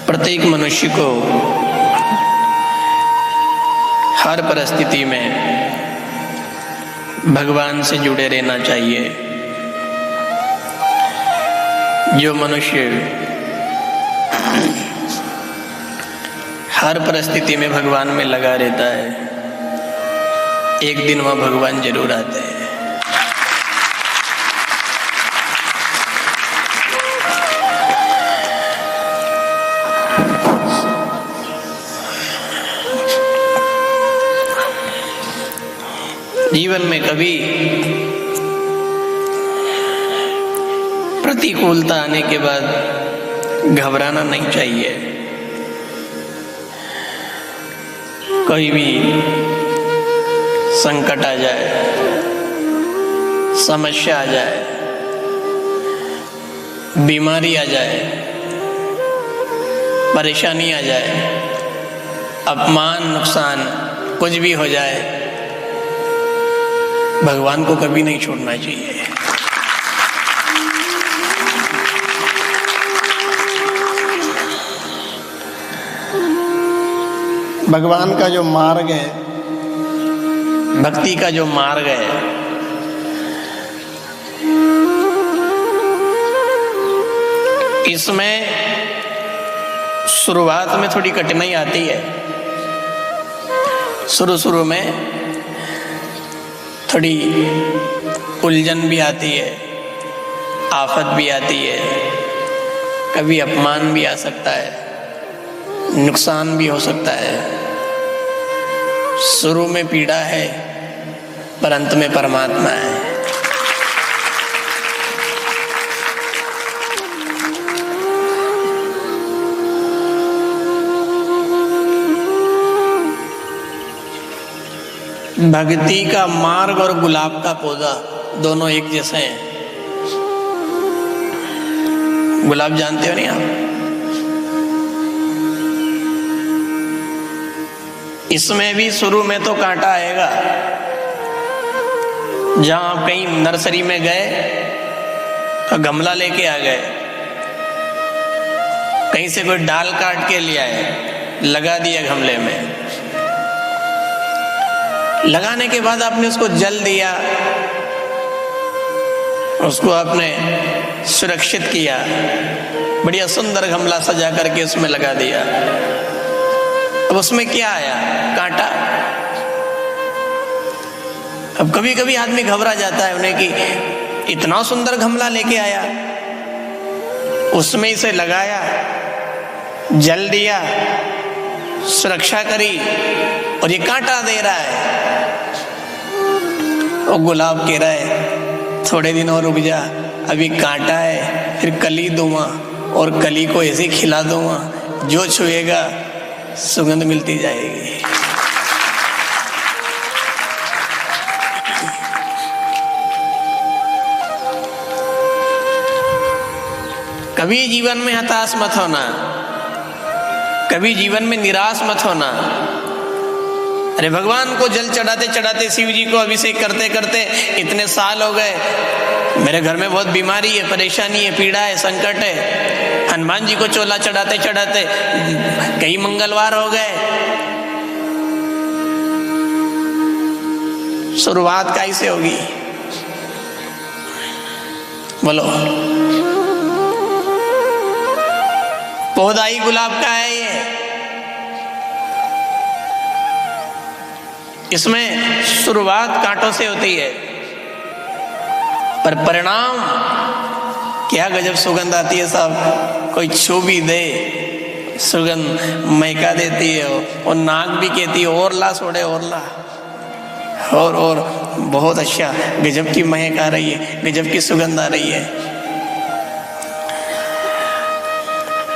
प्रत्येक मनुष्य को हर परिस्थिति में भगवान से जुड़े रहना चाहिए। जो मनुष्य हर परिस्थिति में भगवान में लगा रहता है, एक दिन वह भगवान जरूर आते हैं। जीवन में कभी प्रतिकूलता आने के बाद घबराना नहीं चाहिए। कोई भी संकट आ जाए, समस्या आ जाए, बीमारी आ जाए, परेशानी आ जाए, अपमान नुकसान कुछ भी हो जाए, भगवान को कभी नहीं छोड़ना चाहिए। भगवान का जो मार्ग है, भक्ति का जो मार्ग है, इसमें शुरुआत में थोड़ी कठिनाई आती है। शुरू में थोड़ी उलझन भी आती है, आफत भी आती है, कभी अपमान भी आ सकता है, नुकसान भी हो सकता है। शुरू में पीड़ा है, पर अंत में परमात्मा है। भक्ति का मार्ग और गुलाब का पौधा दोनों एक जैसे हैं। गुलाब जानते हो नहीं आप? इसमें भी शुरू में तो कांटा आएगा। जहां आप कहीं नर्सरी में गए तो गमला लेके आ गए, कहीं से कोई डाल काट के ले आए, लगा दिया गमले में। लगाने के बाद आपने उसको जल दिया, उसको आपने सुरक्षित किया, बढ़िया सुंदर गमला सजा करके उसमें लगा दिया। अब उसमें क्या आया? कांटा। अब कभी कभी आदमी घबरा जाता है उन्हें कि इतना सुंदर गमला लेके आया, उसमें इसे लगाया, जल दिया, सुरक्षा करी, और ये कांटा दे रहा है। और गुलाब कह रहा है थोड़े दिन और रुक जा, अभी कांटा है, फिर कली दूंगा और कली को ऐसे खिला दूंगा, जो छुएगा सुगंध मिलती जाएगी। कभी जीवन में हताश मत होना, कभी जीवन में निराश मत होना। अरे भगवान को जल चढ़ाते चढ़ाते, शिव जी को अभिषेक करते करते इतने साल हो गए, मेरे घर में बहुत बीमारी है, परेशानी है, पीड़ा है, संकट है। हनुमान जी को चोला चढ़ाते चढ़ाते कई मंगलवार हो गए। शुरुआत कैसे होगी? बोलो। पौधा ही गुलाब का है ये, इसमें शुरुआत कांटों से होती है, पर परिणाम क्या गजब सुगंध आती है साहब। कोई छू भी दे, सुगंध महका देती है, और नाक भी कहती है और ला सोड़े और ला, और बहुत अच्छा गजब की महक आ रही है, गजब की सुगंध आ रही है।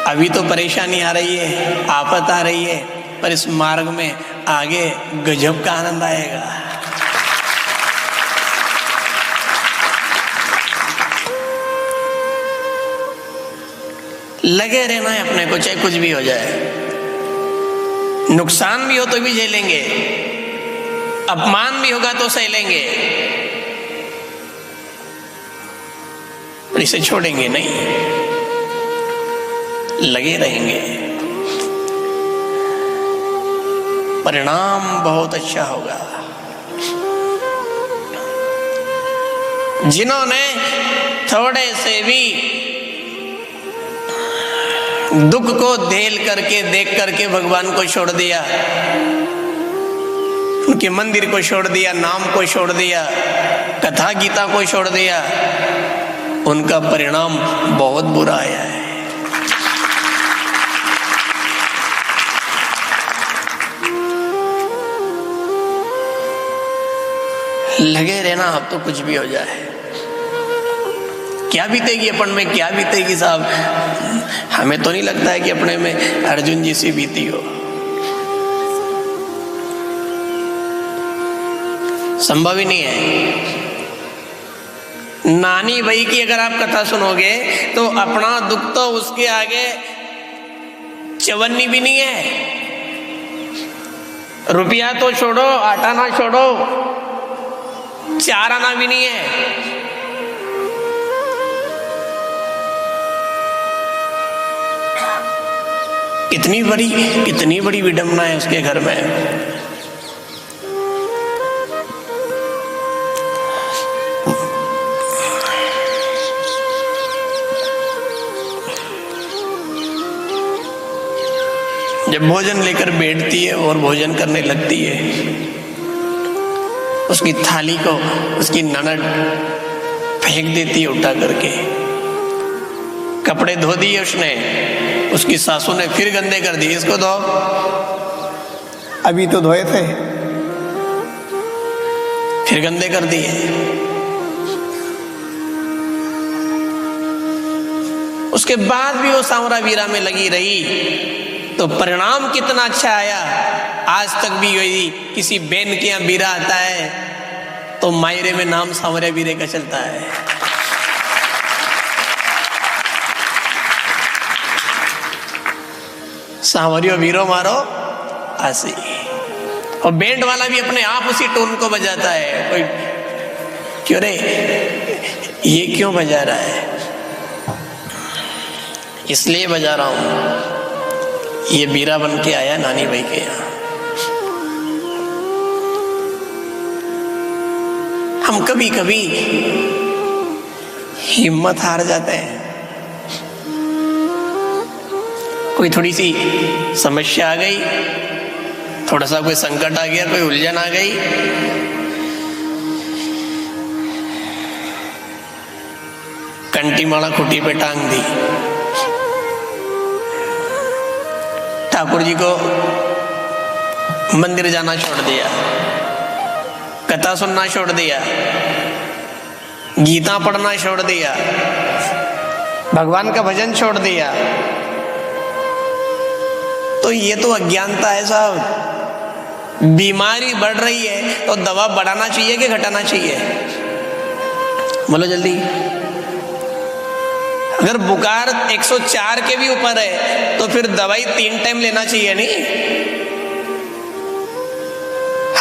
अभी तो परेशानी आ रही है, आफत आ रही है, पर इस मार्ग में आगे गजब का आनंद आएगा। लगे रहना है अपने को, चाहे कुछ भी हो जाए। नुकसान भी हो तो भी झेलेंगे, अपमान भी होगा तो सह लेंगे, पर इसे छोड़ेंगे नहीं, लगे रहेंगे। परिणाम बहुत अच्छा होगा। जिन्होंने थोड़े से भी दुख को झेल करके देख करके भगवान को छोड़ दिया, उनके मंदिर को छोड़ दिया, नाम को छोड़ दिया, कथा गीता को छोड़ दिया, उनका परिणाम बहुत बुरा आया है। लगे रहना अब तो कुछ भी हो जाए, क्या बीतेगी अपन में, क्या बीतेगी साहब। हमें तो नहीं लगता है कि अपने में अर्जुन जी सी बीती हो, संभव ही नहीं है। नानी भाई की अगर आप कथा सुनोगे तो अपना दुख तो उसके आगे चवन्नी भी नहीं है। रुपया तो छोड़ो, आटा ना छोड़ो, 4 आना भी नहीं है। कितनी बड़ी विडंबना है उसके घर में। जब भोजन लेकर बैठती है और भोजन करने लगती है, उसकी थाली को उसकी ननद फेंक देती है उठा करके। कपड़े धो दिए उसने, उसकी सासू ने फिर गंदे कर दिए, इसको धो, अभी तो धोए थे, फिर गंदे कर दिए। उसके बाद भी वो सांवरा वीरा में लगी रही तो परिणाम कितना अच्छा आया। आज तक भी यही किसी बहन के यहाँ वीरा आता है तो मायरे में नाम सांवरे वीरे का चलता है। सांवरियो वीरो मारो आसी। और बैंड वाला भी अपने आप उसी टोन को बजाता है। कोई क्यों रे, ये क्यों बजा रहा है? इसलिए बजा रहा हूं, ये बीरा बन के आया नानी भाई के यहाँ। हम कभी कभी हिम्मत हार जाते हैं। कोई थोड़ी सी समस्या आ गई, थोड़ा सा कोई संकट आ गया, कोई उलझन आ गई, कंटी माला खुटी पे टांग दी। ठाकुर जी को मंदिर जाना छोड़ दिया, कथा सुनना छोड़ दिया, गीता पढ़ना छोड़ दिया, भगवान का भजन छोड़ दिया। तो ये तो अज्ञानता है साहब। बीमारी बढ़ रही है तो दवा बढ़ाना चाहिए कि घटाना चाहिए? बोलो जल्दी। अगर बुखार 104 के भी ऊपर है तो फिर दवाई 3 टाइम लेना चाहिए नहीं?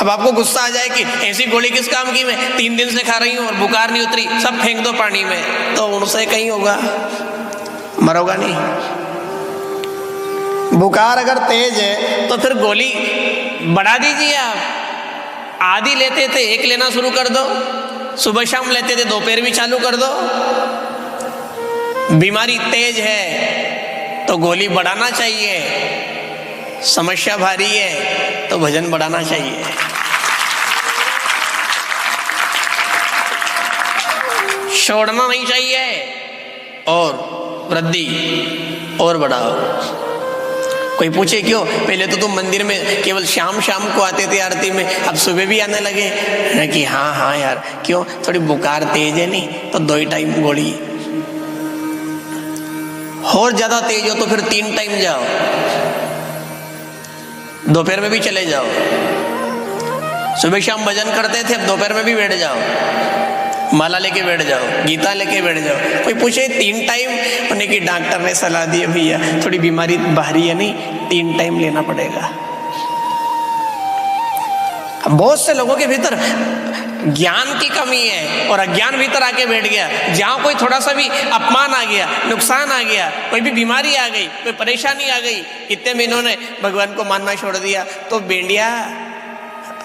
अब आपको गुस्सा आ जाए कि ऐसी गोली किस काम की, मैं 3 दिन से खा रही हूं और बुखार नहीं उतरी, सब फेंक दो पानी में, तो उनसे कहीं होगा, मरोगा नहीं। बुखार अगर तेज है तो फिर गोली बढ़ा दीजिए आप। आधी लेते थे 1 लेना शुरू कर दो, सुबह शाम लेते थे दोपहर भी चालू कर दो। बीमारी तेज है तो गोली बढ़ाना चाहिए, समस्या भारी है तो भजन बढ़ाना चाहिए। छोड़ना नहीं चाहिए और वृद्धि और बढ़ाओ। कोई पूछे क्यों, पहले तो तुम मंदिर में केवल शाम शाम को आते थे आरती में, अब सुबह भी आने लगे? कि हाँ यार, क्यों, थोड़ी बुखार तेज है नहीं तो 2 टाइम गोली, और ज्यादा तेज हो तो फिर 3 टाइम जाओ, दोपहर में भी चले जाओ। सुबह शाम भजन करते थे, अब दोपहर में भी बैठ जाओ, माला लेके बैठ जाओ, गीता लेके बैठ जाओ। कोई पूछे 3 टाइम, उन्हें कि डॉक्टर ने सलाह दी है भैया थोड़ी बीमारी भारी है नहीं, 3 टाइम लेना पड़ेगा। बहुत से लोगों के भीतर ज्ञान की कमी है और अज्ञान भीतर आके बैठ गया। जहाँ कोई थोड़ा सा भी अपमान आ गया, नुकसान आ गया, कोई भी बीमारी आ गई, कोई परेशानी आ गई, इतने में इन्होंने भगवान को मानना छोड़ दिया। तो बेंडिया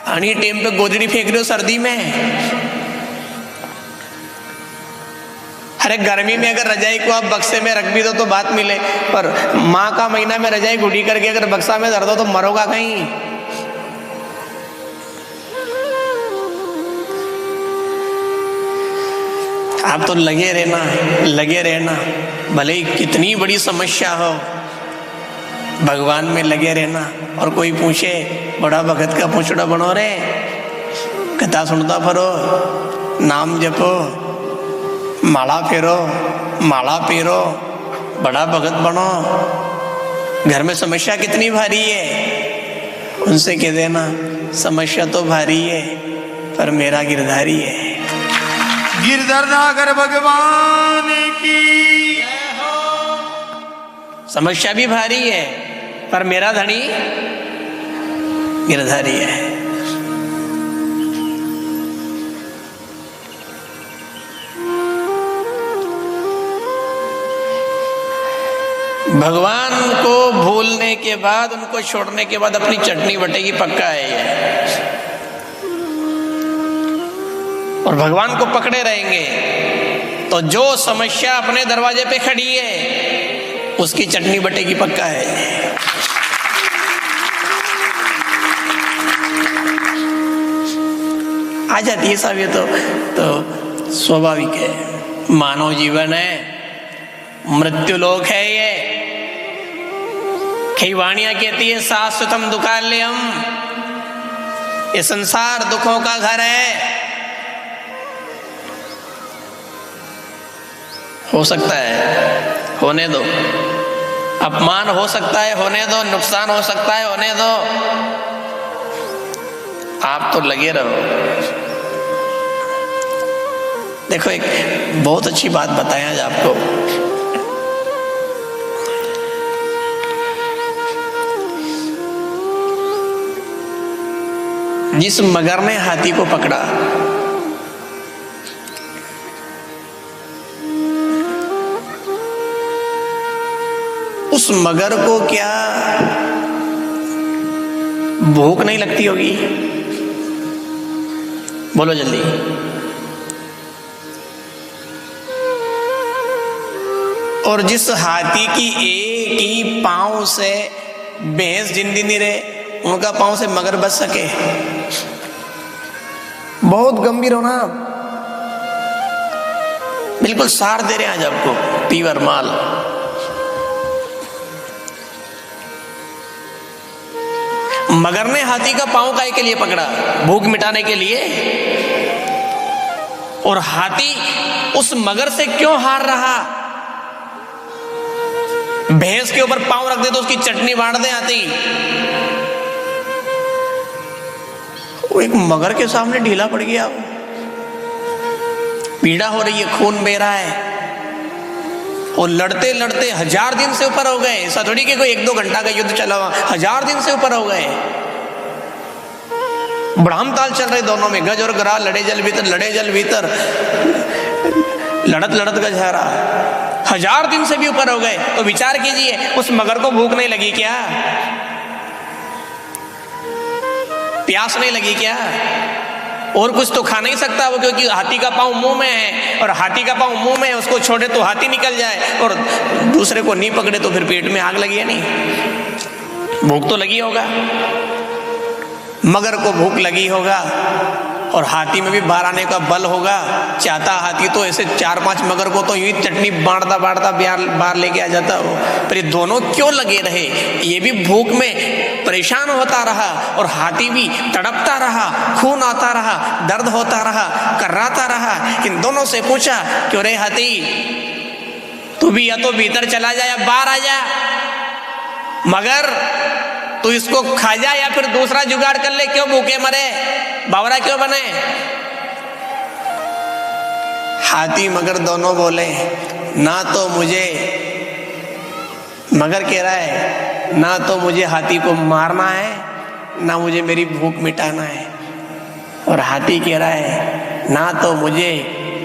अनी टेम पे गोदड़ी फेंक रहे हो सर्दी में। अरे गर्मी में अगर रजाई को आप बक्से में रख भी दो तो बात मिले, पर माँ का महीना में रजाई गुडी करके अगर बक्सा में धर दो तो मरोगा कहीं। आप तो लगे रहना, भले ही कितनी बड़ी समस्या हो, भगवान में लगे रहना। और कोई पूछे बड़ा भगत का पूछड़ा बनो रे, कथा सुनता फरो, नाम जपो, माला फेरो, माला पेरो, बड़ा भगत बनो। घर में समस्या कितनी भारी है, उनसे कह देना समस्या तो भारी है पर मेरा गिरधारी है। गिरधर नागर भगवान की समस्या भी भारी है पर मेरा धनी गिरधारी है। भगवान को भूलने के बाद, उनको छोड़ने के बाद अपनी चटनी बटेगी, पक्का है ये। और भगवान को पकड़े रहेंगे तो जो समस्या अपने दरवाजे पे खड़ी है उसकी चटनी बटेगी, पक्का है। आ जाती है सब, ये तो स्वाभाविक है। मानव जीवन है, मृत्यु लोक है ये। कई वाणियां कहती है शाश्वतम दुखालयम, ये संसार दुखों का घर है। हो सकता है होने दो, अपमान हो सकता है होने दो, नुकसान हो सकता है होने दो, आप तो लगे रहो। देखो एक बहुत अच्छी बात बताएं आज आपको। जिस मगर ने हाथी को पकड़ा, उस मगर को क्या भूख नहीं लगती होगी? बोलो जल्दी। और जिस हाथी की एक ही पांव से भैंस जिंदी नहीं रहे, उनका पांव से मगर बच सके। बहुत गंभीर हो ना, बिल्कुल सार दे रहे हैं आज आपको, पीवर माल। मगर ने हाथी का पांव काहे के लिए पकड़ा? भूख मिटाने के लिए। और हाथी उस मगर से क्यों हार रहा? भैंस के ऊपर पांव रख दे तो उसकी चटनी बांट दे हाथी, वो एक मगर के सामने ढीला पड़ गया। पीड़ा हो रही है, खून बह रहा है, और लड़ते लड़ते 1000 दिन से ऊपर हो गए। ऐसा थोड़ी कि कोई 1-2 घंटा का युद्ध चला हुआ, 1000 दिन से ऊपर हो गए। ब्रह्म ताल चल रहे दोनों में, गज और गरा, लड़े जल भीतर, लड़े जल भीतर, लड़त लड़त गज हरा। 1000 दिन से भी ऊपर हो गए। तो विचार कीजिए, उस मगर को भूख नहीं लगी क्या? प्यास नहीं लगी क्या? और कुछ तो खा नहीं सकता वो, क्योंकि हाथी का पांव मुंह में है, और हाथी का पांव मुंह में है, उसको छोड़े तो हाथी निकल जाए, और दूसरे को नहीं पकड़े तो फिर पेट में आग लगी है। नहीं, भूख तो लगी होगा, मगर को भूख लगी होगा, और हाथी में भी बाहर आने का बल होगा। चाहता हाथी तो ऐसे 4-5 मगर को तो यूं चटनी बांटता बांटता बाहर लेके आ जाता हो। पर ये दोनों क्यों लगे रहे? ये भी भूख में परेशान होता रहा, और हाथी भी तड़पता रहा, खून आता रहा, दर्द होता रहा, कर्राता रहा। इन दोनों से पूछा, क्यों रे हाथी, तू भी या तो भीतर चला जा या बाहर आ जा, मगर तू इसको खा जा या फिर दूसरा जुगाड़ कर ले, क्यों भूखे मरे, बावरा क्यों बने? हाथी मगर दोनों बोले, ना तो मुझे, मगर कह रहा है, ना तो मुझे हाथी को मारना है, ना मुझे मेरी भूख मिटाना है। और हाथी कह रहा है ना तो मुझे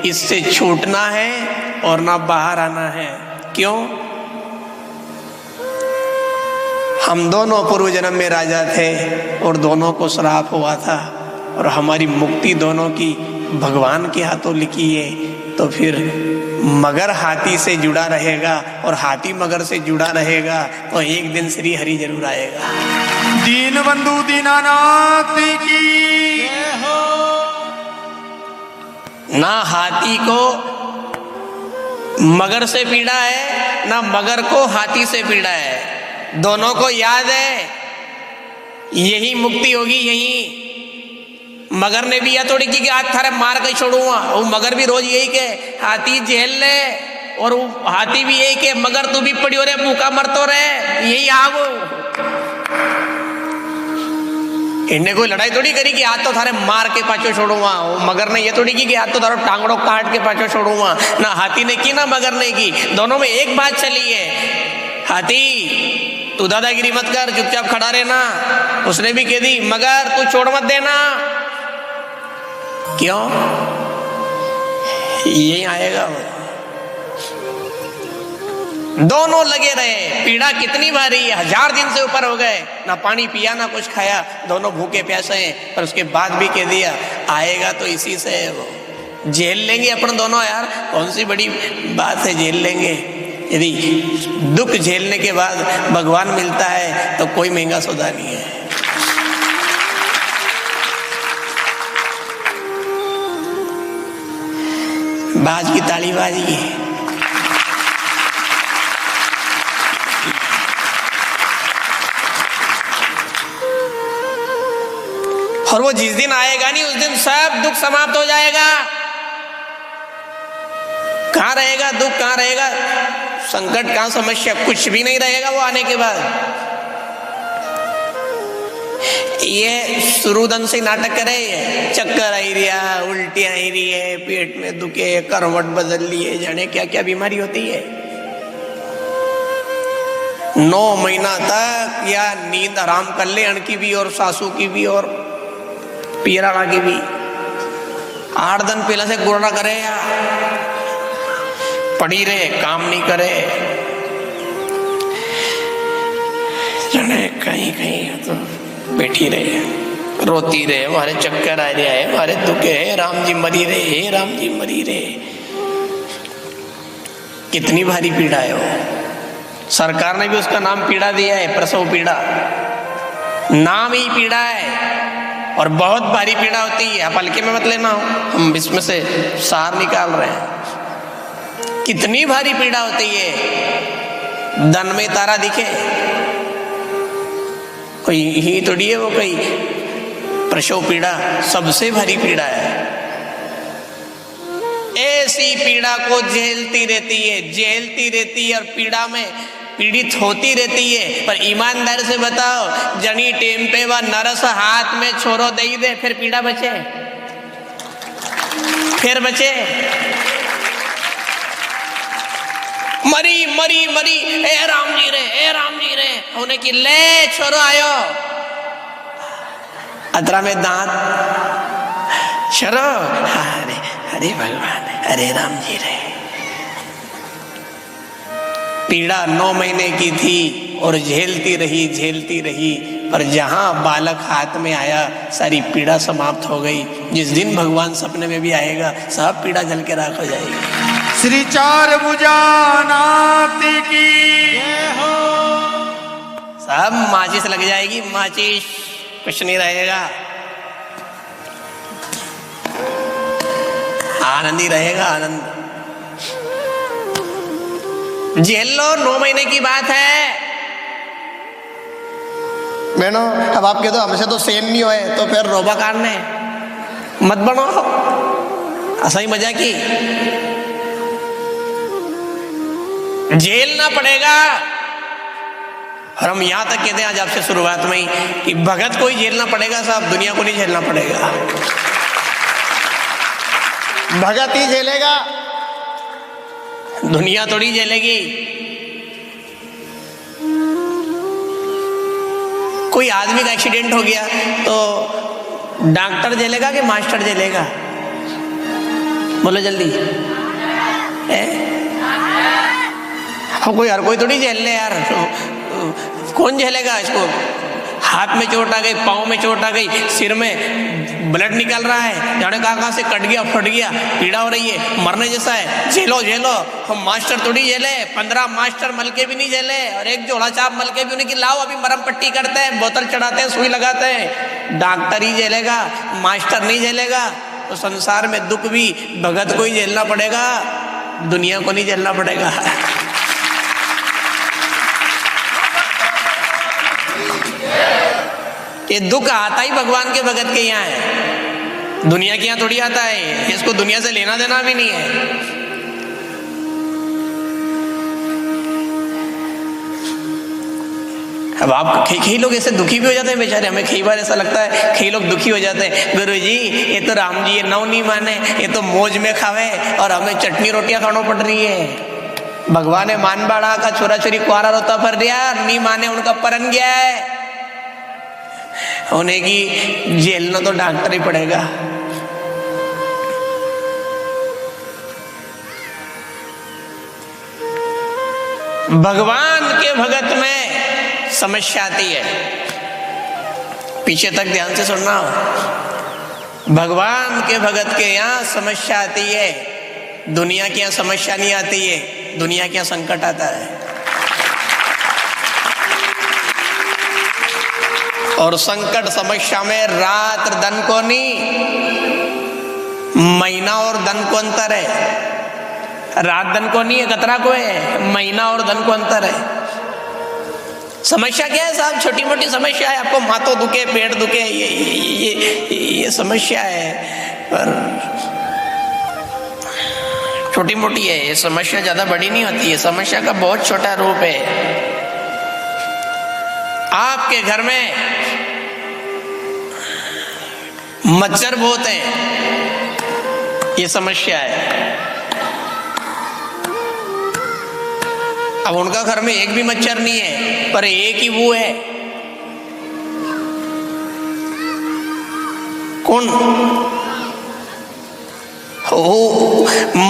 इससे छूटना है और ना बाहर आना है। क्यों? हम दोनों पूर्व जन्म में राजा थे और दोनों को श्राप हुआ था और हमारी मुक्ति दोनों की भगवान के हाथों लिखी है। तो फिर मगर हाथी से जुड़ा रहेगा और हाथी मगर से जुड़ा रहेगा तो एक दिन श्री हरि जरूर आएगा। दीन बंधु दीनानाथ की ना हाथी को मगर से पीड़ा है ना मगर को हाथी से पीड़ा है। दोनों को याद है यही मुक्ति होगी। यही मगर ने भी यह थोड़ी की आज थारे मार के छोड़ूंगा, वो मगर भी रोज यही के हाथी झेल ले और वो हाथी भी यही के मगर तू भी पड़ी हो रे भूखा मरतो रहे। यही आवो इन्हें कोई लड़ाई थोड़ी करी कि आज तो थारे मार के पाछो छोड़ूंगा। वो मगर ने ये थोड़ी की कि आज तो थारो टांगड़ो काट के पाछो छोड़ूंगा। ना हाथी ने की ना मगर ने की। दोनों में एक बात चली है, हाथी तू दादागिरी मत कर, चुपचाप खड़ा रहना। उसने भी कह दी मगर तू छोड़ मत देना। क्यों? यही आएगा वो। दोनों लगे रहे। पीड़ा कितनी भारी है, 1000 दिन से ऊपर हो गए, ना पानी पिया ना कुछ खाया, दोनों भूखे प्यासे हैं। पर उसके बाद भी कह दिया आएगा तो इसी से है। वो झेल लेंगे अपन दोनों यार, कौन सी बड़ी बात है, झेल लेंगे। यदि दुख झेलने के बाद भगवान मिलता है तो कोई महंगा सौदा नहीं है। बाज की ताली बाजी है। और वो जिस दिन आएगा नहीं उस दिन सब दुख समाप्त हो जाएगा। कहां रहेगा दुख, कहां रहेगा संकट, कहां समस्या, कुछ भी नहीं रहेगा वो आने के बाद। ये शुरूदन से नाटक करे, चक्कर आई रिया, उल्टी आई रही है, पेट में दुखे, करवट बदल लिए, जाने क्या क्या बीमारी होती है। 9 महीना तक या नींद आराम कर ले, अणकी भी और सासू की भी और पीराला की भी। 8 दिन पहले से गुर्रा करे या पड़ी रहे, काम नहीं करे, जाने कहीं कहीं तो बैठी रहे, रोती रहे, हमारे चक्कर आ रहा है, हमारे दुखे है, राम जी मरी रहे, राम जी मरी रहे। कितनी भारी पीड़ा है वो। सरकार ने भी उसका नाम पीड़ा दिया है, प्रसव पीड़ा। नाम ही पीड़ा है और बहुत भारी पीड़ा होती है। आप हल्के में मत लेना, हम इसमें से सार निकाल रहे हैं। कितनी भारी पीड़ा होती है। दन में तारा दिखे, कोई ही थोड़ी है वो, कोई प्रसव पीड़ा सबसे भारी पीड़ा है। ऐसी पीड़ा को झेलती रहती है और पीड़ा में पीड़ित होती रहती है। पर ईमानदार से बताओ, जनी टेम पे वह नरस हाथ में छोरो दे दे, फिर पीड़ा बचे, फिर बचे। मरी मरी मरी, ए राम जी रे, ए राम जी रे, उन्हें की ले छोरो आयो, अतरा में दांत छोरो, अरे अरे भगवान, अरे राम जी रे। पीड़ा 9 महीने की थी और झेलती रही, पर जहां बालक हाथ में आया सारी पीड़ा समाप्त हो गई। जिस दिन भगवान सपने में भी आएगा सब पीड़ा जल के राख हो जाएगी। श्री 4 भुजानाथ की सब माचिस लग जाएगी, माचिस, कुछ नहीं रहेगा, आनंद ही रहेगा, आनंद। झेल लो, 9 महीने की बात है बहनों। अब आप कह दो हमसे तो सेम नहीं होए, तो फिर रोबा काटने मत बनो, ऐसा ही मजा की। झेलना पड़ेगा। और हम यहां तक कहते हैं आज आपसे शुरुआत में ही कि भगत को ही झेलना पड़ेगा, साहब, दुनिया को नहीं झेलना पड़ेगा। भगत ही झेलेगा, दुनिया थोड़ी झेलेगी। कोई आदमी का एक्सीडेंट हो गया तो डॉक्टर झेलेगा कि मास्टर झेलेगा? बोलो जल्दी। कोई हर कोई थोड़ी झेल ले यार, कौन झेलेगा इसको? हाथ में चोट आ गई, पाँव में चोट आ गई, सिर में ब्लड निकल रहा है, जाने कहाँ से कट गया, फट गया, पीड़ा हो रही है, मरने जैसा है, झेलो झेलो। हम मास्टर थोड़ी झेले, 15 मास्टर मल के भी नहीं झेले, और एक जोड़ा चाप मल के भी उन्हें कि लाओ अभी मरम पट्टी करते हैं, बोतल चढ़ाते हैं, सुई लगाते हैं। डॉक्टर ही झेलेगा, मास्टर नहीं झेलेगा। तो संसार में दुख भी भगत को ही झेलना पड़ेगा, दुनिया को नहीं झेलना पड़ेगा। ये दुख आता ही भगवान के भगत के यहाँ है, दुनिया के यहाँ थोड़ी आता है। इसको दुनिया से लेना देना भी नहीं है। अब आप कई लोग ऐसे दुखी भी हो जाते हैं बेचारे, हमें कई बार ऐसा लगता है कई लोग दुखी हो जाते हैं, गुरुजी ये तो राम जी ये नौ नहीं माने, ये तो मौज में खावे और हमें चटनी रोटियां खाना पड़ रही है। भगवान ने मान बाड़ा का छोरा छोरी कुआरा रोता पर दिया, नहीं माने उनका परन गया है, उन्हें की झेलना तो डॉक्टर ही पड़ेगा। भगवान के भगत में समस्या आती है, पीछे तक ध्यान से सुनना। भगवान के भगत के यहाँ समस्या आती है, दुनिया के यहाँ समस्या नहीं आती है, दुनिया के यहाँ संकट आता है। और संकट समस्या में रात धन को नहीं, महीना और धन को अंतर है। रात धन को नहीं है, कतरा को है, महीना और धन को अंतर है। समस्या क्या है साहब? छोटी मोटी समस्या है, आपको माथो दुखे, पेट दुखे, ये समस्या है, पर छोटी मोटी है। ये समस्या ज्यादा बड़ी नहीं होती है, समस्या का बहुत छोटा रूप है। आपके घर में मच्छर बहुत है, ये समस्या है। अब उनका घर में एक भी मच्छर नहीं है, पर एक ही वो है। कौन? हो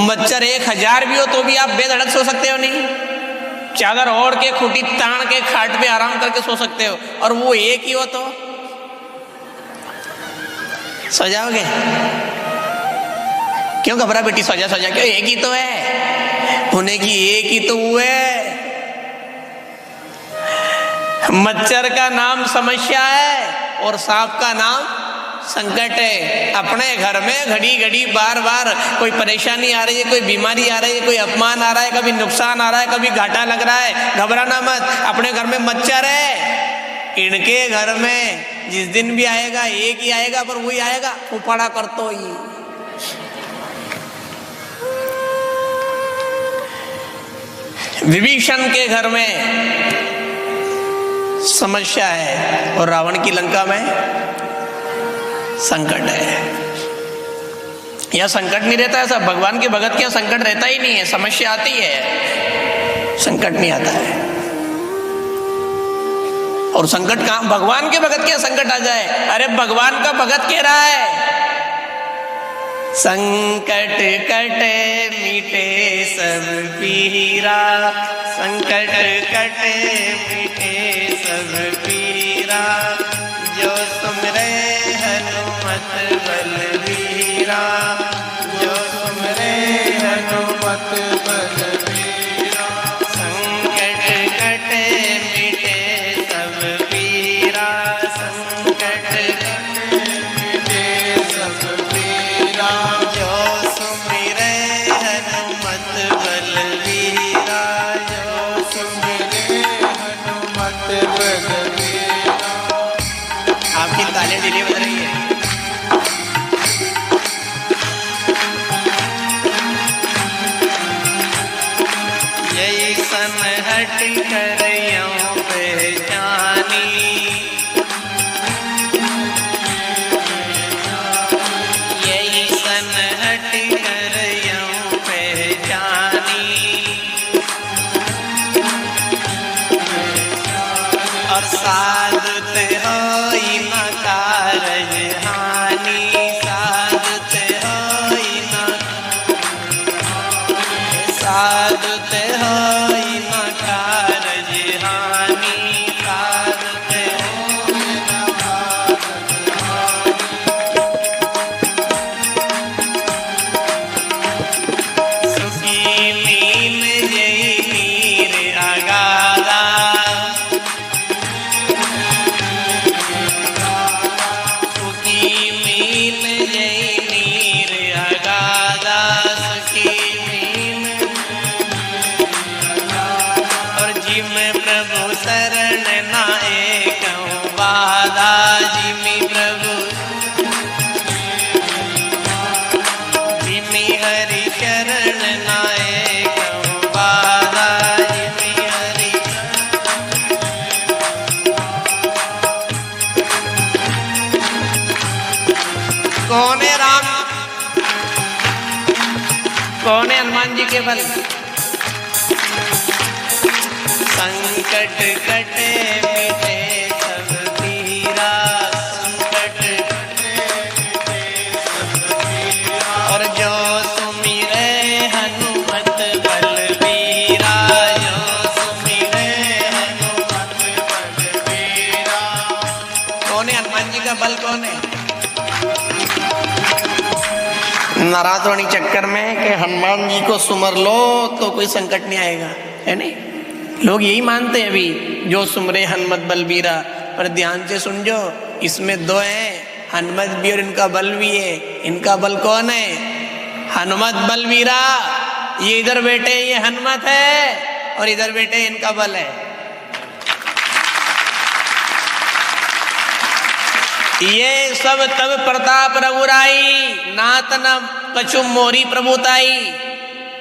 मच्छर 1000 भी हो तो भी आप बेधड़क सो सकते हो नहीं? चादर ओढ़ के खूंटी तान के खाट पे आराम करके सो सकते हो, और वो एक ही हो तो सो जाओगे? क्यों घबरा बेटी, सो जा क्यों, एक ही तो है, होने की एक ही तो वो है। मच्छर का नाम समस्या है और सांप का नाम संकट है। अपने घर में घड़ी घड़ी बार बार कोई परेशानी आ रही है, कोई बीमारी आ रही है, कोई अपमान आ रहा है, कभी नुकसान आ रहा है, कभी घाटा लग रहा है, घबराना मत। अपने घर में मच्छर है, इनके घर में जिस दिन भी आएगा एक ही आएगा, पर वही आएगा उपाड़ा कर तो ही। विभीषण के घर में समस्या है और रावण की लंका में संकट है। यह संकट नहीं रहता है, सब भगवान के भगत के यहाँ संकट रहता ही नहीं है। समस्या आती है, संकट नहीं आता है। और संकट कहां? भगवान के भगत के यहाँ संकट आ जाए, अरे भगवान का भगत कह रहा है संकट कटे मिटे सब पीरा, संकट कटे मिटे सब पीरा, जो सुमरे हनुमत बलवीरा, जो सुमरे हनुमत बलवीरा, संकट कटे मिटे सब पीरा, संकट कटे मिटे सब पीरा, जो सुमिरे हनुमत बलवीरा, जो सुमिरे हनुमत बलवीरा। आपकी तालियां डिले बज रही है। यही सन हट कर यूं पहचानी, यही सन हट कर यूं पहचानी, और साधुत होई न कारज हानि। प्रभु शरण नाए कहूँ बाधा जिमी प्रभु जिमी हरि शरण नाए कहूँ बाधा जिमी हरि। कौन है राम, कौन है हनुमान जी के बल? संकट कटे मिटे सब पीरा, संकट कटे मिटे सब पीरा, और जो सुमिरे हनुमत बलबीरा, जो सुमिरे हनुमत बलबीरा। कौन है हनुमान जी का बल, कौन है? नाराजवाणी चक्कर में कि हनुमान जी को सुमर लो तो कोई संकट नहीं आएगा, है नहीं? लोग यही मानते हैं अभी, जो सुमरे हनुमत बलबीरा। पर ध्यान से सुनजो, इसमें दो हैं, हनुमत भी और इनका बल भी है। इनका बल कौन है? हनुमत बलबीरा। ये इधर बैठे ये हनुमत है, और इधर बैठे इनका बल है। ये सब तब प्रताप रघुराई, नात न कछु मोरी प्रभुताई।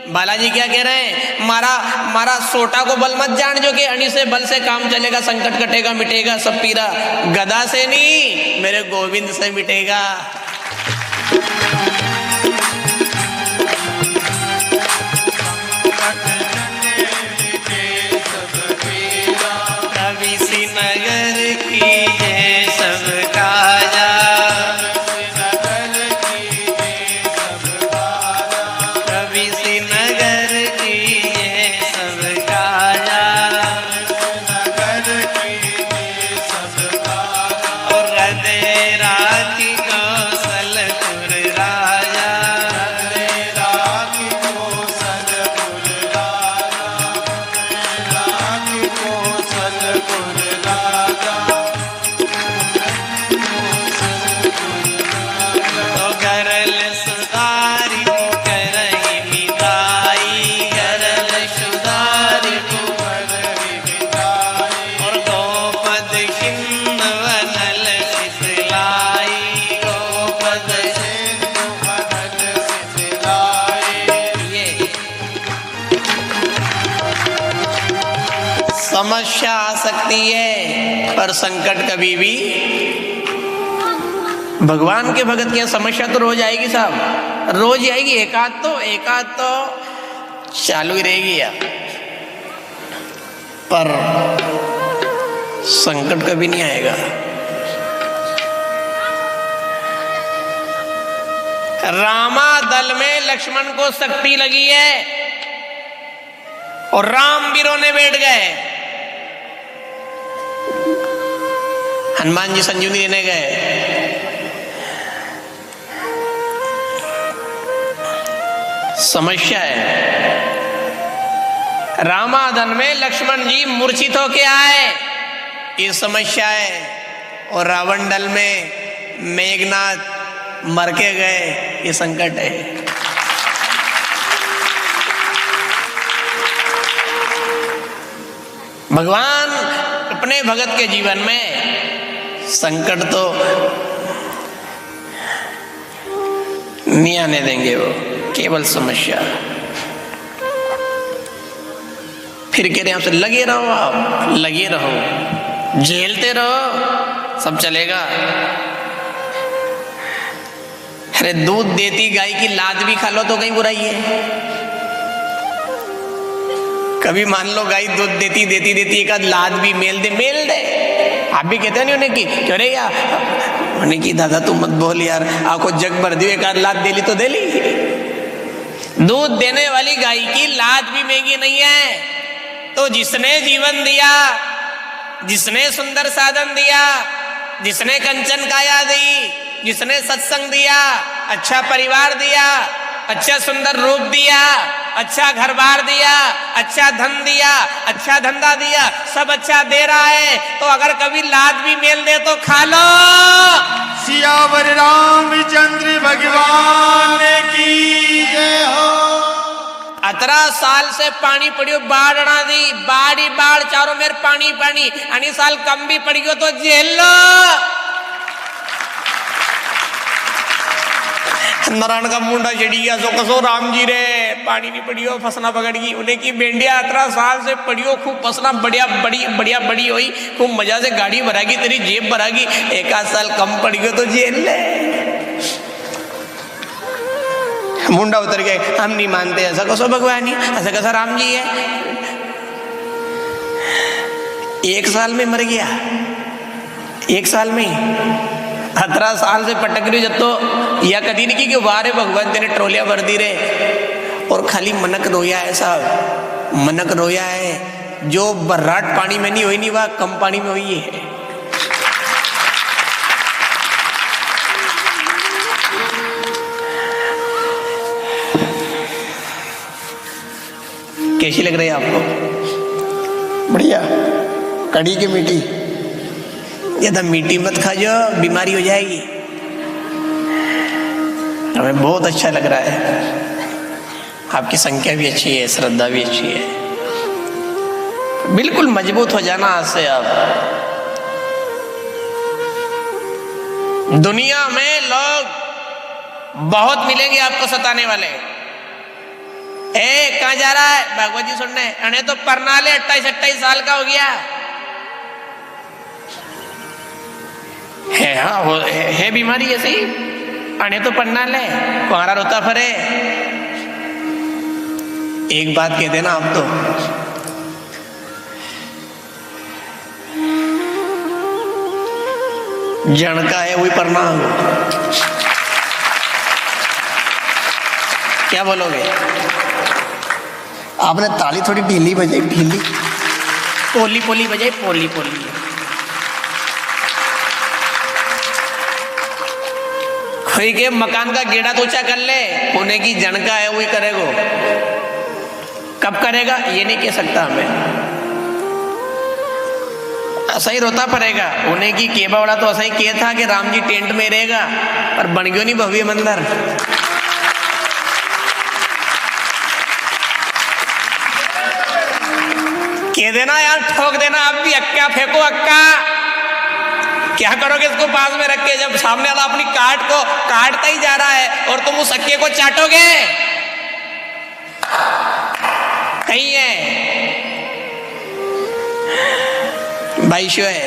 बालाजी क्या कह रहे हैं? मारा सोटा को बल मत जान जो कि अणी से बल से काम चलेगा, संकट कटेगा मिटेगा सब पीरा। गदा से नहीं, मेरे गोविंद से मिटेगा। कवि श्रीनगर की जय सब काजा, कवि श्रीनगर की जय सब काजा, और हृदय राखी कौशलपुर राजा, तो गरल सुधारी करही मिताई, गरल सुधारी और गोपद खिन्न वनल शीतलाई, गोपद ये समस्या आ सकती है, पर संकट कभी भी भगवान के भगत की समस्या तो रोज आएगी साहब, रोज आएगी। एकाध तो चालू ही रहेगी यार, पर संकट कभी नहीं आएगा। रामा दल में लक्ष्मण को शक्ति लगी है और राम भी रोने बैठ गए। हनुमान जी संजीवनी लेने गए। समस्या है, रामादन में लक्ष्मण जी मूर्छित होके आए, ये समस्या है। और रावण दल में मेघनाथ मर के गए, ये संकट है। भगवान अपने भगत के जीवन में संकट तो नहीं आने देंगे, वो केवल समस्या। फिर कह रहे हैं आपसे, लगे रहो, आप लगे रहो, झेलते रहो, सब चलेगा। अरे दूध देती गाय की लाद भी खा लो तो कहीं बुराई है? कभी मान लो गाय दूध देती एक आध लाद भी मेल दे। आप भी कहते नहीं उन्हें कि अरे यार, उन्हें की दादा तू मत बोल यार, आपको जग भर दियो, एक आध लाद दे ली तो दे ली। दूध देने वाली गाय की लाद भी महंगी नहीं है। तो जिसने जीवन दिया, जिसने सुंदर साधन दिया, जिसने कंचन काया दी, जिसने सत्संग दिया, अच्छा परिवार दिया, अच्छा सुंदर रूप दिया, अच्छा घर बार दिया, अच्छा धन दिया, अच्छा धंधा दिया, सब अच्छा दे रहा है, तो अगर कभी लाद भी मेल दे तो खा लो। सियावर रामचंद्र भगवान की जय हो। 18 साल से पानी पड़ियो, बाढ़ अड़ा दी, बाढ़ ही बाढ़, चारों मेर पानी पानी, आणि साल कम भी पड़ियो तो झेल लो। नारायण का मुंडा चढ़ी गया, सो कसो राम जी रे पानी नहीं पड़ियो, फसना पकड़ गई। उन्हें की भेंडिया 18 साल से पड़ियो, खूब फसना बढ़िया बड़ी हुई, खूब मजा से गाड़ी भरागी, तेरी जेब भरागी, 1 साल कम पड़ गयो तो जेल ले। मुंडा उतर गए, हम नहीं मानते, ऐसा कसो भगवान ही, ऐसा कैसा राम जी है। 1 साल में मर गया, 1 साल में 18 साल से पटक रही जब तो या कदी नहीं की वारे भगवान तेने ट्रोलिया भर दी रे। और खाली मनक रोया है साहब, मनक रोया है, जो बर्राट पानी में नहीं हुई नहीं वह कम पानी में हुई है। कैसी लग रही है आपको? बढ़िया, कड़ी की मीठी, ज्यादा मीठी मत खा जो, बीमारी हो जाएगी। हमें बहुत अच्छा लग रहा है, आपकी संख्या भी अच्छी है, श्रद्धा भी अच्छी है, बिल्कुल मजबूत हो जाना आज से आप। दुनिया में लोग बहुत मिलेंगे आपको सताने वाले। कहाँ जा रहा है भगवत जी सुनने? अने तो परनाले 28 साल का हो गया है। हाँ है बीमारी ऐसी, अने तो पढ़ना ले, कुआरा रोता फरे। एक बात कह देना आप तो, जन का है वही पढ़ना हो। क्या बोलोगे? आपने ताली थोड़ी ढीली बजाई, ढीली पोली पोली बजाई, पोली पोली। कोई के मकान का गेड़ा तो ऊंचा कर ले, उन्हें की जनका है वही करेगो। कब करेगा ये नहीं कह सकता हमें, ऐसा ही रोता पड़ेगा। उन्हें की केबा वाला तो ऐसा ही कह था कि राम जी टेंट में रहेगा, पर बन गयो नहीं भव्य मंदिर। कह देना यार, ठोक देना आप भी, अक्का फेंको अक्का। क्या करोगे इसको पास में रख के, जब सामने वाला अपनी काट को काटता ही जा रहा है और तुम उस अक्के को चाटोगे? कहीं है भाईशो है,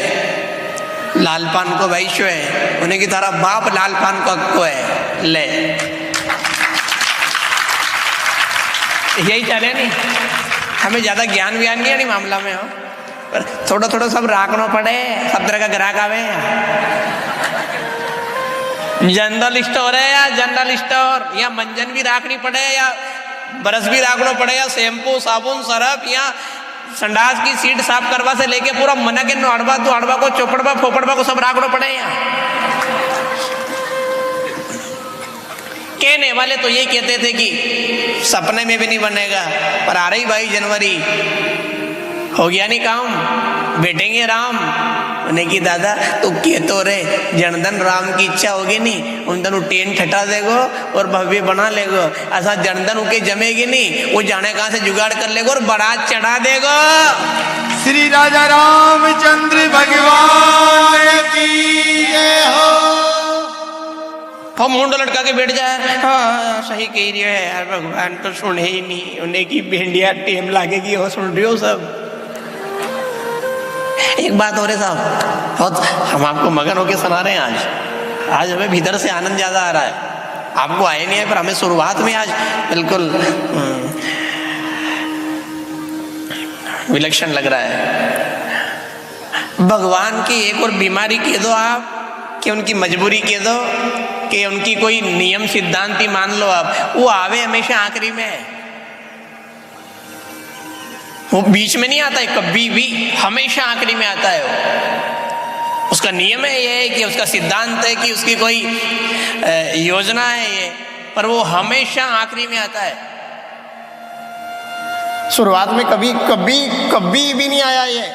लाल पान को भाईशो है, उन्हें की तारा बाप लाल पान को अक्को है ले। यही चले नहीं, हमें ज्यादा ज्ञान व्यान नहीं है नहीं मामला में हो, पर थोड़ा थोड़ा सब राखना पड़े, सब तरह का ग्राहक आवे। जनरल स्टोर है या जनरल स्टोर, या मंजन भी राखनी पड़े, या ब्रश भी राखना पड़े, या शैम्पू साबुन सरफ, या संडास की सीट साफ करवा से लेके पूरा मना के नोड़वा तो अड़वा को चौपड़वा फोपड़वा को सब राखना पड़े। कहने वाले तो ये कहते थे कि सपने में भी नहीं बनेगा, पर आ रही 22 जनवरी, हो गया नहीं काम, बैठेंगे राम। उन्हें की दादा तू कहतो रे जनधन राम की इच्छा होगी नहीं, उन दिन टेंट हटा देगो और भव्य बना लेगो। ऐसा जनधन उनके जमेगी नहीं, वो जाने कहाँ से जुगाड़ कर लेगो और बारात चढ़ा देगो। श्री राजा रामचंद्र भगवान की जय हो। हम मुंडो लटका के बैठ जाए, हाँ सही कह रही है यार, भगवान तो सुने ही नहीं। उन्हें की भेंडिया टेम लागेगी, हो सुन रही हो सब। एक बात हो रही साहब, बहुत हम आपको मगन होके सुना रहे हैं आज हमें भीतर से आनंद ज्यादा आ रहा है। आपको आए नहीं है, पर हमें शुरुआत में आज बिल्कुल विलक्षण लग रहा है। भगवान की एक और बीमारी कह दो आप, कि उनकी मजबूरी कह दो, कि उनकी कोई नियम सिद्धांत ही मान लो आप, वो आवे हमेशा आखिरी में, वो बीच में नहीं आता है कभी भी, हमेशा आखिरी में आता है वो। उसका नियम है ये, कि उसका सिद्धांत है, कि उसकी कोई योजना है ये, पर वो हमेशा आखिरी में आता है। शुरुआत में कभी कभी कभी भी नहीं आया ये।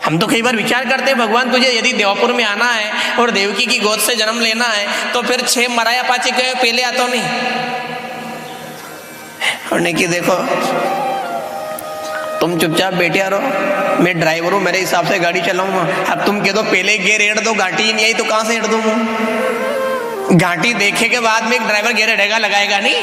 हम तो कई बार विचार करते हैं, भगवान तुझे यदि देवपुर में आना है और देवकी की गोद से जन्म लेना है, तो फिर 6 मराया पाची के पहले आता नहीं। उन्होंने कि देखो तुम चुपचाप बैठे रहो, मैं ड्राइवर हूँ, मेरे हिसाब से गाड़ी चलाऊंगा। अब तुम कह दो पहले गियर हेड़ दो, घाटी ही नहीं आई तो कहाँ से हेड़ दूँ? घाटी देखे के बाद में एक ड्राइवर गियर हेड़ेगा, लगाएगा नहीं।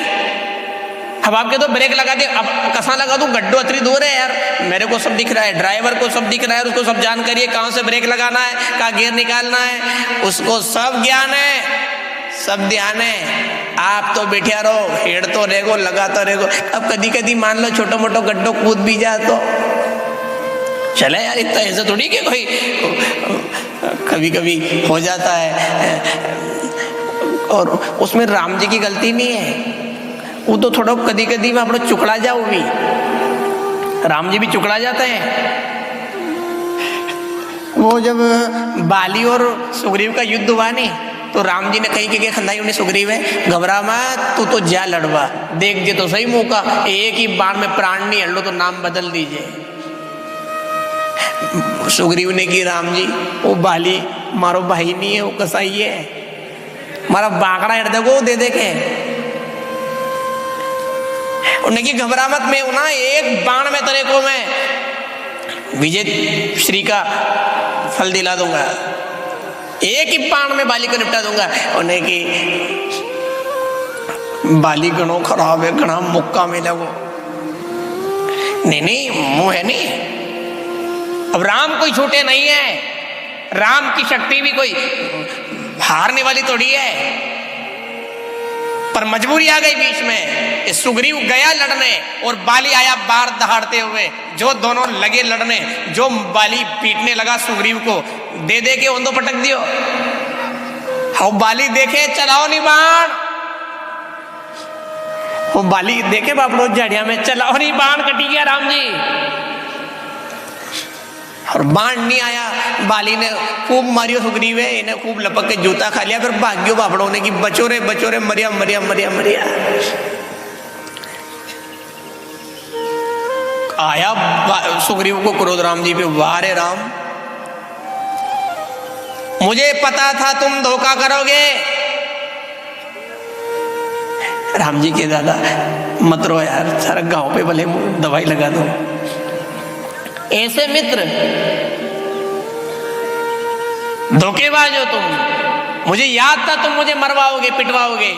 अब आप कह दो ब्रेक लगा दे, अब कहाँ लगा दूँ? गड्ढो अतरी दूर है यार, मेरे को सब दिख रहा है, ड्राइवर को सब दिख रहा है, उसको सब जानकारी है कहाँ से ब्रेक लगाना है, कहाँ गियर निकालना है, उसको सब ज्ञान है, सब ध्यान है। आप तो बैठे रहो, हेड़ तो रहेगो, लगा तो रहेगो। अब कदी कदी मान लो छोटो मोटो गड्ढो कूद भी जा तो चले यार, इतना ऐसा थोड़ी कि कोई कभी कभी हो जाता है। और उसमें राम जी की गलती नहीं है, वो तो थोड़ा कदी कदी में अपना चुकड़ा जाओ भी, राम जी भी चुकड़ा जाते हैं। वो जब बाली और सुग्रीव का युद्ध हुआ नहीं तो राम जी ने कही कि खंदाई उन्हें सुग्रीव है, घबरा मत, तू तो जा लड़वा, देख जे तो सही मौका, एक ही बाण में प्राण नहीं हल्लो तो नाम बदल दीजिए। सुग्रीव ने की राम जी वो बाली मारो भाई नहीं है, वो कसाई है, मारा बाकड़ा हट देखो दे दे के। उन्हें की घबरा मत, मैं ना एक बाण में तेरे को मैं विजय श्री का फल दिला दूंगा, एक ही बाण में बाली को निपटा दूंगा। उन्हें की बाली गणों खराब है, गणा मुक्का मिला वो नहीं मुंह है नहीं। अब राम कोई छूटे नहीं है, राम की शक्ति भी कोई हारने वाली थोड़ी है, पर मजबूरी आ गई बीच में। सुग्रीव गया लड़ने और बाली आया बार दहाड़ते हुए, जो दोनों लगे लड़ने, जो बाली पीटने लगा सुग्रीव को, दे दे के ओंदो पटक दियो। हाँ बाली देखे चलाओ नहीं बाण, वो बाली देखे बापड़ो झाड़िया में चलाओ नहीं बाण, कटी गया राम जी और बाण नहीं आया। बाली ने खूब मारियो सुग्रीव है, इन्हें खूब लपक के जूता खा लिया, फिर भाग्यो बापड़ों ने की बचोरे बचोरे मरिया मरिया मरिया मरिया। आया सुग्रीव को क्रोध राम जी पे, वाह रे राम, मुझे पता था तुम धोखा करोगे। राम जी के दादा मत रो यार, सारा गांव पे भले दवाई लगा दो। ऐसे मित्र धोखेबाज हो तुम, मुझे याद था तुम मुझे मरवाओगे पिटवाओगे।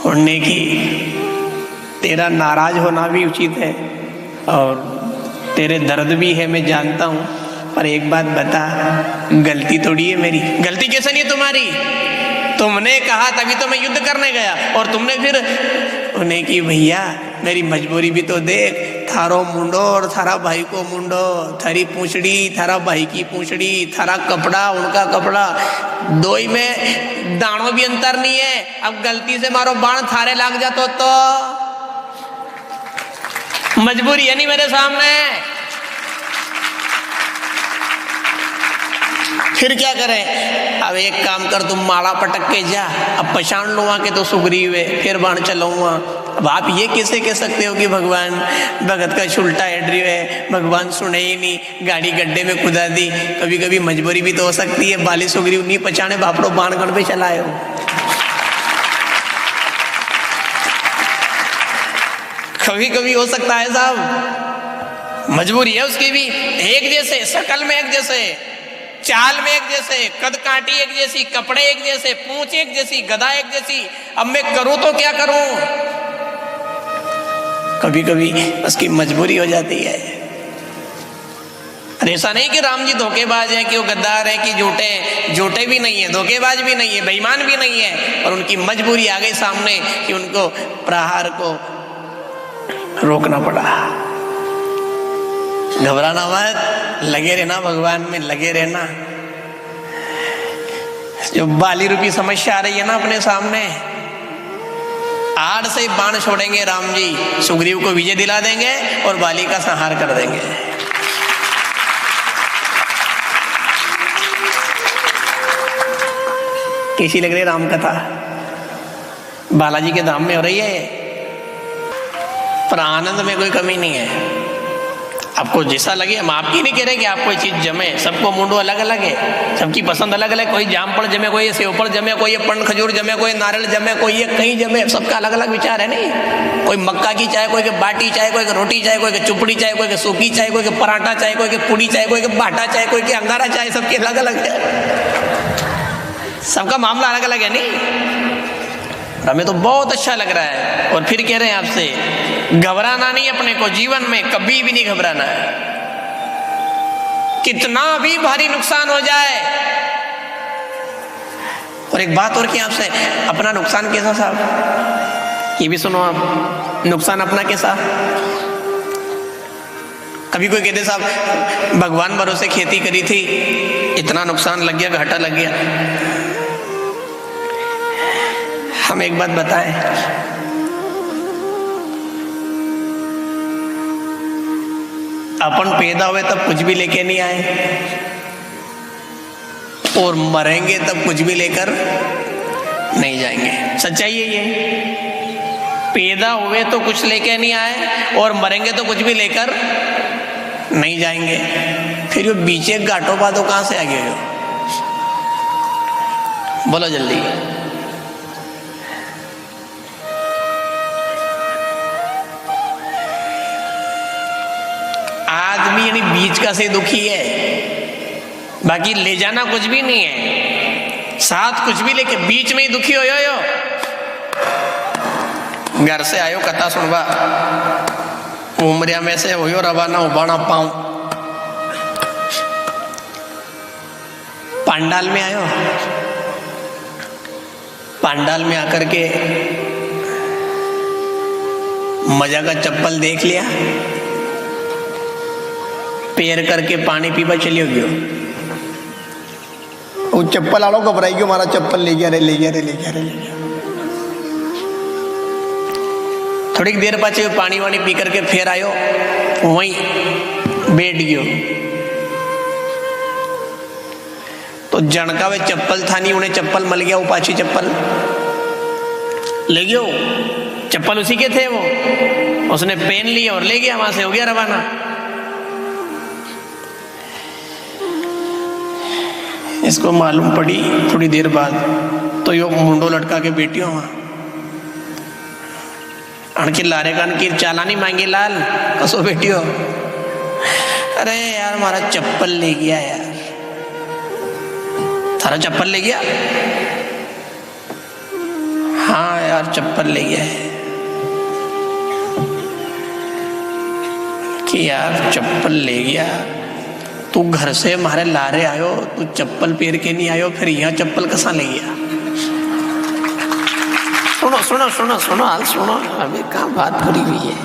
उड़ने की तेरा नाराज होना भी उचित है और तेरे दर्द भी है, मैं जानता हूं, पर एक बात बता, गलती थोड़ी है मेरी। गलती कैसे नहीं है तुम्हारी? तुमने कहा तभी तो मैं युद्ध करने गया, और तुमने फिर उन्हें की भैया मेरी मजबूरी भी तो देख, थारो मुंडो और थारा भाई को मुंडो, थारी पूंछड़ी थारा भाई की पूंछड़ी, थारा कपड़ा उनका कपड़ा, दो ही में दानों भी अंतर नहीं है। अब गलती से मारो बाण थारे लाग जातो तो मजबूरी है नहीं मेरे सामने, फिर क्या करें? अब एक काम कर, तुम माला पटक के जा, अब पहचान लो वहां के तो सुग्रीव है, फिर बाण चलाऊंगा। अब आप ये कैसे कह सकते हो कि भगवान भगत का छुलटा एड्री है, भगवान सुने ही नहीं, गाड़ी गड्ढे में कुदा दी। कभी कभी मजबूरी भी तो हो सकती है, बाली सुग्रीव नहीं पहचाने बापड़ो बाण गढ़ पे चलाए हो। कभी कभी हो सकता है साहब, मजबूरी है उसकी भी। एक जैसे, शकल में एक जैसे, चाल में एक जैसे, कद काटी एक जैसी, कपड़े एक जैसे, पूंछ एक जैसी, गदा एक जैसी। अब मैं करूं तो क्या करूं? कभी कभी उसकी मजबूरी हो जाती है। ऐसा नहीं कि राम जी धोखेबाज है, कि वो गद्दार है, कि झूठे भी नहीं है, धोखेबाज भी नहीं है, बेईमान भी नहीं है, और उनकी मजबूरी आ गई सामने कि उनको प्रहार को रोकना पड़ा। घबराना मत, लगे रहना भगवान में, लगे रहना। जो बाली रूपी समस्या आ रही है ना अपने सामने, आड़ से बाण छोड़ेंगे राम जी, सुग्रीव को विजय दिला देंगे और बाली का संहार कर देंगे। कैसी लग रही राम कथा? बालाजी के धाम में हो रही है, पर आनंद में कोई कमी नहीं है। आपको जैसा लगे, हम आपकी नहीं कह रहे कि आप कोई चीज जमे, सबको मुंडो अलग अलग है, सबकी पसंद अलग अलग, कोई जामफल जमे, कोई ये सेवफल जमे, कोई ये पण खजूर जमे, कोई नारियल जमे, कोई ये कहीं जमे, सबका अलग अलग विचार है नहीं। कोई मक्का की चाय, कोई के बाटी चाय, कोई के रोटी चाय, कोई के चुपड़ी चाय, कोई के सूखी चाय, कोई के पराठा चाय, कोई के पूड़ी चाय, कोई के बाटा चाय, कोई के अंगारा चाय, सबके अलग अलग है, सबका मामला अलग अलग है नहीं। हमें तो बहुत अच्छा लग रहा है। और फिर कह रहे हैं आपसे घबराना नहीं, अपने को जीवन में कभी भी नहीं घबराना है, कितना भी भारी नुकसान हो जाए। और एक बात और की आपसे, अपना नुकसान कैसा साहब, ये भी सुनो आप, नुकसान अपना कैसा। कभी कोई कहते साहब भगवान भरोसे खेती करी थी, इतना नुकसान लग गया, घाटा लग गया। हम एक बात बताएं, अपन पैदा हुए तब कुछ भी लेके नहीं आए, और मरेंगे तब कुछ भी लेकर नहीं जाएंगे। सच्चाई है ये, पैदा हुए तो कुछ लेके नहीं आए और मरेंगे तो कुछ भी लेकर नहीं जाएंगे। फिर ये बीचे घाटों बातों कहां से आ गए हो, बोलो जल्दी। आदमी यानी बीच का से दुखी है, बाकी ले जाना कुछ भी नहीं है, साथ कुछ भी लेके बीच में ही दुखी हो यो। घर से आयो कथा सुनवा, उमरिया में से हो रवाना उबाना पाऊं, पंडाल में आयो, पंडाल में आकर के मजा का चप्पल देख लिया, पैर करके पानी पीवा चलियो गयो, वो चप्पल आलो घबराई गयो, हमारा चप्पल ले गया रे, ले गया रे, ले गया रे, ले गया। थोड़ी देर पाचे पानी वानी पी करके फिर आयो, वहीं बैठ गयो, तो जणका वे चप्पल था नहीं, उन्हें चप्पल मिल गया, वो पाची चप्पल ले गयो, चप्पल उसी के थे, वो उसने पहन लिया और ले गया, वहां से हो गया रवाना। इसको मालूम पड़ी थोड़ी देर बाद, तो यो मुंडो लटका के बैठी हो वहां, अणकी लारे कान की चालानी मांगी, लाल कसो बैठी हो, अरे यार हमारा चप्पल ले गया यार, थारा चप्पल ले गया, हाँ यार चप्पल ले गया है, कि यार चप्पल ले गया, तू घर से हमारे लारे आयो, तू चप्पल पहन के नहीं आयो, फिर यहाँ चप्पल कसा ले गया। सुनो सुनो सुनो सुनो हाल सुनो, अभी कहाँ बात पूरी हुई है।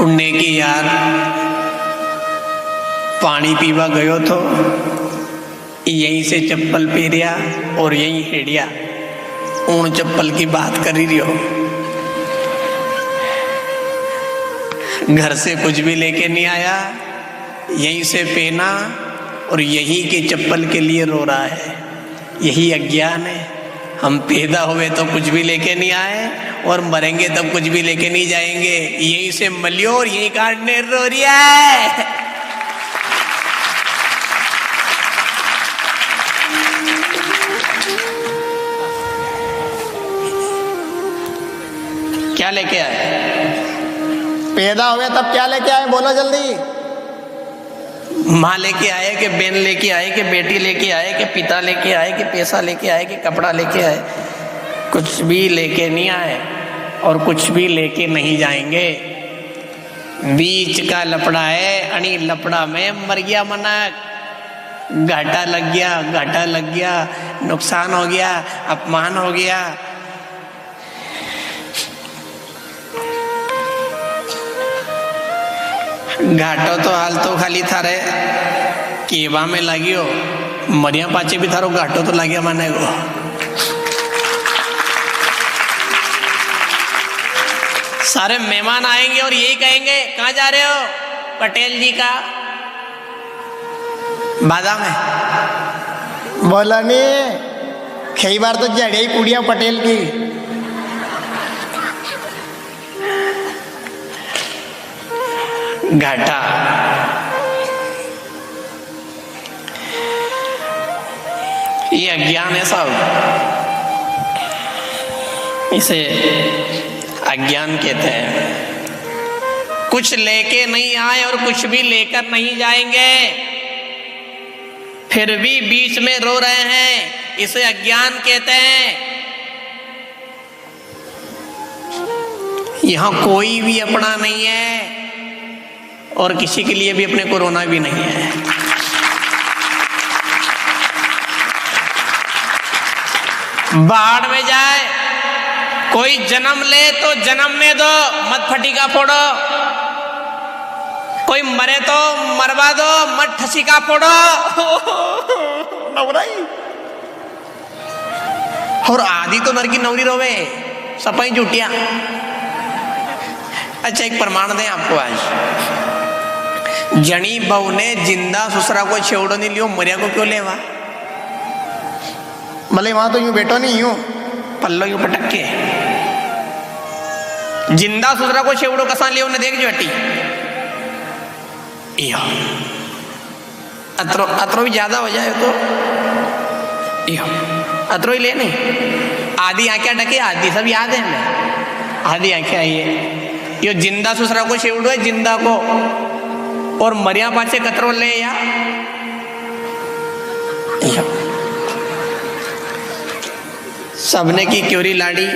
उड़ने की यार पानी पीवा गयो तो यहीं से चप्पल पहरिया और यहीं हेड़िया, ऊन चप्पल की बात कर रही हो, घर से कुछ भी लेके नहीं आया, यहीं से पहना और यहीं के चप्पल के लिए रो रहा है। यही अज्ञान है, हम पैदा हुए तो कुछ भी लेके नहीं आए और मरेंगे तब कुछ भी लेके नहीं जाएंगे, यहीं से मलियो और यहीं काटने रो रिया है। क्या लेके आए, पैदा हुए तब क्या लेके आए, बोलो जल्दी। माँ लेके आए कि बहन लेके आए कि बेटी लेके आए कि पिता लेके आए कि पैसा लेके आए कि कपड़ा लेके आए, कुछ भी लेके नहीं आए और कुछ भी लेके नहीं जाएंगे। बीच का लपड़ा है, अणी लपड़ा में मर गया मनक, घाटा लग गया, घाटा लग गया, नुकसान हो गया, अपमान हो गया। घाटो तो हाल तो खाली थारे केवा में लागियो, मरिया पाचे भी थारो घाटो तो लागिया माने को। सारे मेहमान आएंगे और यही कहेंगे कहाँ जा रहे हो, पटेल जी का बादाम है, बोला नहीं कई बार तो जड़े कुड़िया पटेल की। घाटा ये अज्ञान है साहब, इसे अज्ञान कहते हैं। कुछ लेके नहीं आए और कुछ भी लेकर नहीं जाएंगे, फिर भी बीच में रो रहे हैं, इसे अज्ञान कहते हैं। यहां कोई भी अपना नहीं है और किसी के लिए भी अपने को रोना भी नहीं है। बाढ़ में जाए, कोई जन्म ले तो जन्मने दो, मत फटीका फोड़ो। कोई मरे तो मरवा दो, मत ठसिका फोड़ो। नवराई और आधी तो नर की नवरी रोवे, सपाई जुटिया। अच्छा एक प्रमाण दें आपको आज। जनी बहू ने जिंदा ससुरा को छेवड़ो नहीं लियो, मरिया को क्यों लेवा? भले वहां तो यूं बैठो नहीं, यूं पल्लो यूं पटक के जिंदा ससुरा को छेवड़ो कसा लियो ने देख जो हटी। अतरो अतरो भी ज्यादा हो जाए तो अतरो ही ले नहीं। आधी आंखें ढके, आधी सब याद है हमें, आधी आंखें आई है। यो जिंदा ससुरा को छेवड़ो है, जिंदा को, और मरिया पाछे कतरो ले या सबने की क्योरी लाड़ी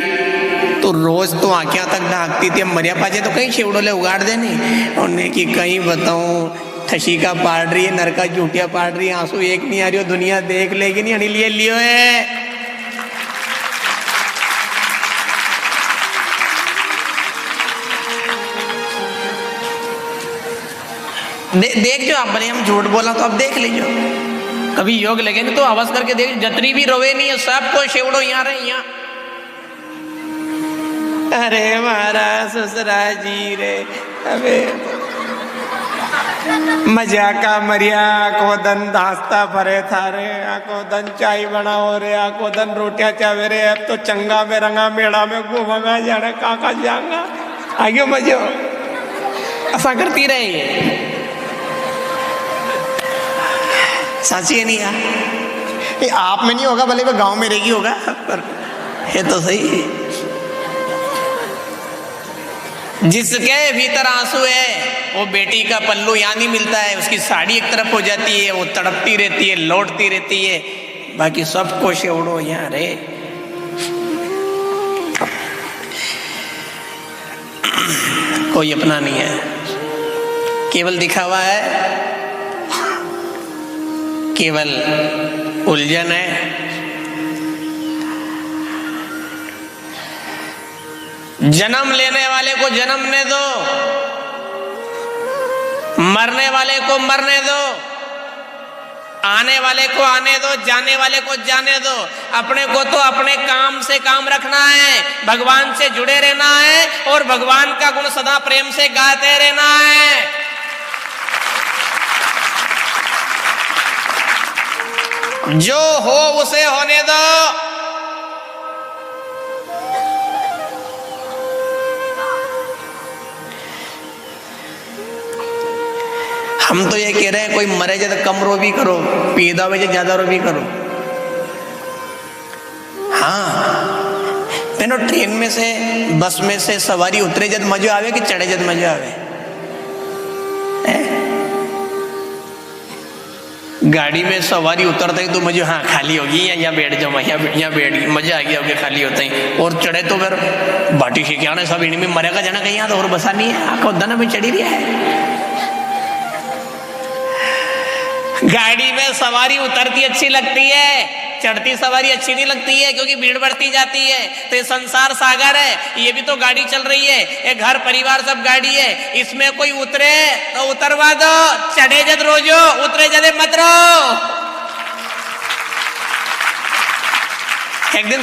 तो रोज तो आंखें तक ढाकती थी, मरिया पाछे तो कहीं छेवड़ोले उगाड़ दे नहीं। उन्हें कि कहीं बताऊं ठसी का पाड़ रही है, नरका झूठिया पाड़ रही है, आंसू एक नहीं आ रही हो, दुनिया देख लेगी नहीं, अनिल लिए लियो है। देख जो आप, भले हम झूठ बोला तो आप देख लीजिए, कभी योग लगे नहीं तो आवाज करके देख, जतनी भी रोवे नहीं है सबको छेवड़ो यहाँ रहे यहाँ। अरे मारा ससुरा जी रे, अबे मजा का मरिया को दन दास्ता भरे थारे, आको दन चाय बनाओ रे, आको दन रोटियां चावे रे, अब तो चंगा में रंगा मेड़ा में घूमंगा, जाने काका जाऊंगा, आगे मजो ऐसा करती रहे। साची है नहीं यार, ये आप में नहीं होगा, भले वो गांव में रहेगी होगा, पर है तो सही। जिसके भीतर आंसू है वो बेटी का पल्लू यहाँ नहीं मिलता है, उसकी साड़ी एक तरफ हो जाती है, वो तड़पती रहती है, लौटती रहती है, बाकी सबको छेवड़ो यहाँ रे। कोई अपना नहीं है, केवल दिखावा है, केवल उलझन है। जन्म लेने वाले को जन्मने दो, मरने वाले को मरने दो, आने वाले को आने दो, जाने वाले को जाने दो। अपने को तो अपने काम से काम रखना है, भगवान से जुड़े रहना है और भगवान का गुण सदा प्रेम से गाते रहना है। जो हो उसे होने दो। हम तो ये कह रहे हैं कोई मरे जाए तो कम रो भी करो, पैदा हुए ज्यादा रो भी करो। हाँ मैंने ट्रेन में से बस में से सवारी उतरे जब मजा आवे कि चढ़े जब मजा आवे? गाड़ी में सवारी उतरते ही तो मुझे हाँ खाली होगी, यहाँ बैठ जाओ, यहाँ बैठ गई, मजा आ गया, होगी खाली होते ही। और चढ़े तो फिर बाटी से क्या सब इनमें मरेगा जाना कहीं, यहाँ तो और बसा नहीं है, आंखों दाना में चढ़ी रहा है। गाड़ी में सवारी उतरती अच्छी लगती है, चढ़ती सवारी अच्छी नहीं लगती है, क्योंकि भीड़ बढ़ती जाती है। तो ये संसार सागर है, ये भी तो गाड़ी चल रही है, ये घर परिवार सब गाड़ी है, इसमें कोई उतरे तो उतरवा दो, चढ़े जद रोजो, उतरे जदे मत रहो। एक दिन